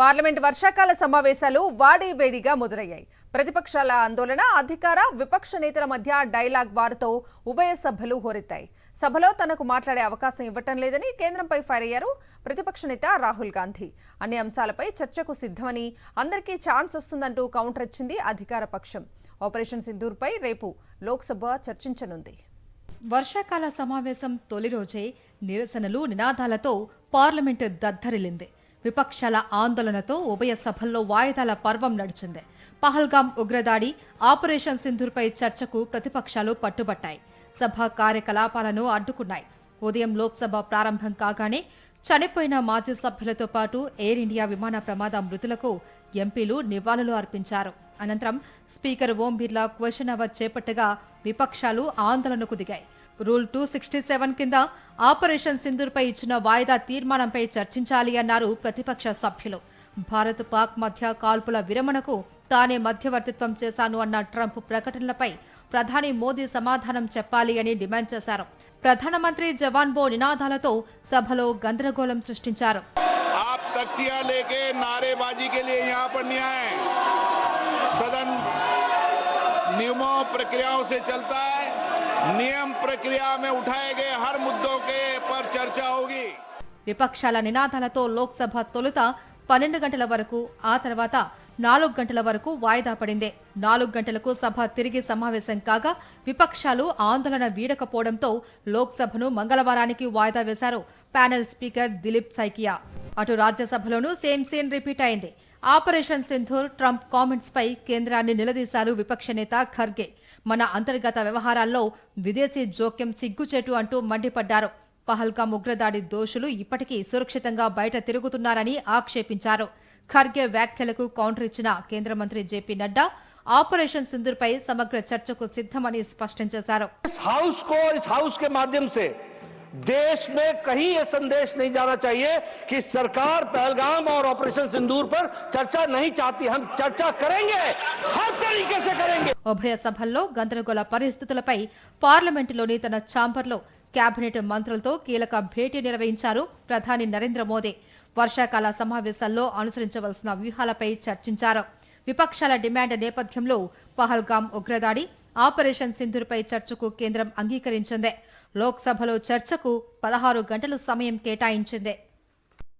Parliament వర్షాకాల సమావేశాలు వాడివేడిగా మొదలయ్యాయి. ప్రతిపక్షాల ఆందోళన, అధికార విపక్ష నేతల మధ్య డైలాగ్ వార్తో ఉభయ సభలు హోరెత్తాయి. సభలో తనకు మాట్లాడే అవకాశం ఇవ్వటం లేదని కేంద్రంపై ఫైర్ అయ్యారు ప్రతిపక్ష నేత రాహుల్ గాంధీ. అన్ని అంశాలపై చర్చకు సిద్ధమని, అందరికీ ఛాన్స్ వస్తుందంటూ కౌంటర్ ఇచ్చింది అధికార పక్షం. ఆపరేషన్ సింధూర్పై రేపు లోక్సభ చర్చించనుంది. వర్షాకాల సమావేశం తొలి రోజే నిరసనలు, నినాదాలతో పార్లమెంటు దద్దరిల్లింది. విపక్షాల ఆందోళనతో ఉభయ సభల్లో వాయిదాల పర్వం నడిచింది. పహల్గాం ఉగ్రదాడి, ఆపరేషన్ సింధూర్పై చర్చకు ప్రతిపక్షాలు పట్టుబట్టాయి. సభ కార్యకలాపాలను అడ్డుకున్నాయి. ఉదయం లోక్సభ ప్రారంభం కాగానే చనిపోయిన మాజీ సభ్యులతో పాటు ఎయిర్ ఇండియా విమాన ప్రమాద మృతులకు ఎంపీలు నివాళులు అర్పించారు. అనంతరం speaker Om Birla question hour చేపట్టగా విపక్షాలు ఆందోళనకు దిగాయి. రూల్ 267 కింద ఆపరేషన్ సింధూర్పై ఇచ్చిన వాయిదా తీర్మానంపై చర్చించాలి అన్నారు ప్రతిపక్ష సభ్యులు. భారత్ పాక్ మధ్య కాల్పుల విరమణకు తానే మధ్యవర్తిత్వం చేశాను అన్న ట్రంప్ ప్రకటనలపై ప్రధాని మోదీ సమాధానం చెప్పాలి అని డిమాండ్ చేశారు. ప్రధానమంత్రి జవాన్ బో నినాదాలతో సభలో గందరగోళం సృష్టించారు. नियम प्रक्रिया में उठाए गए हर मुद्दों के पर चर्चा होगी. విపక్షాల నినాదాలతో లోక్సభ తొలుత 12 గంటల వరకు, ఆ తర్వాత 4 గంటల వరకు వాయిదా పడింది. 4 గంటలకు సభ తిరిగి సమావేశం కాగా విపక్షాలు ఆందోళన వీడకపోవడంతో లోక్సభను మంగళవారానికి వాయిదా వేశారు ప్యానెల్ స్పీకర్ దిలీప్ సైకియా. అటు రాజ్యసభలోనూ సేమ్ సీన్ రిపీట్ అయింది. ఆపరేషన్ సింధూర్, ట్రంప్ కామెంట్స్ పై కేంద్రాన్ని నిలదీశారు విపక్ష నేత ఖర్గే. మన అంతర్గత వ్యవహారాల్లో విదేశీ జోక్యం సిగ్గుచేటు అంటూ మండిపడ్డారు. పహల్గాం ఉగ్రదాడి దోషులు ఇప్పటికీ సురక్షితంగా బయట తిరుగుతున్నారని ఆక్షేపించారు. ఖర్గే వ్యాఖ్యలకు కౌంటర్ ఇచ్చిన కేంద్ర మంత్రి జేపీ నడ్డా ఆపరేషన్ సింధూర్పై సమగ్ర చర్చకు సిద్ధమని స్పష్టం చేశారు. देश में कहीं यह संदेश नहीं जाना चाहिए कि सरकार पहलगाम और ऑपरेशन सिंदूर पर चर्चा नहीं चाहती. हम चर्चा करेंगे, हर तरीके से करेंगे. ఉభయ సభల్లో గందరగోళ పరిస్థితులపై పార్లమెంటులోని తన ఛాంబర్లో కేబినెట్ మంత్రులతో కీలక భేటీ నిర్వహించారు ప్రధాని నరేంద్ర మోదీ. వర్షాకాల సమావేశాల్లో అనుసరించవలసిన వ్యూహాలపై చర్చించారు. విపక్షాల డిమాండ్ నేపథ్యంలో పహల్గాం ఉగ్రదాడి, ఆపరేషన్ సింధూర్పై చర్చకు కేంద్రం అంగీకరించింది. లోక్సభలో చర్చకు 16 గంటల సమయం కేటాయించింది.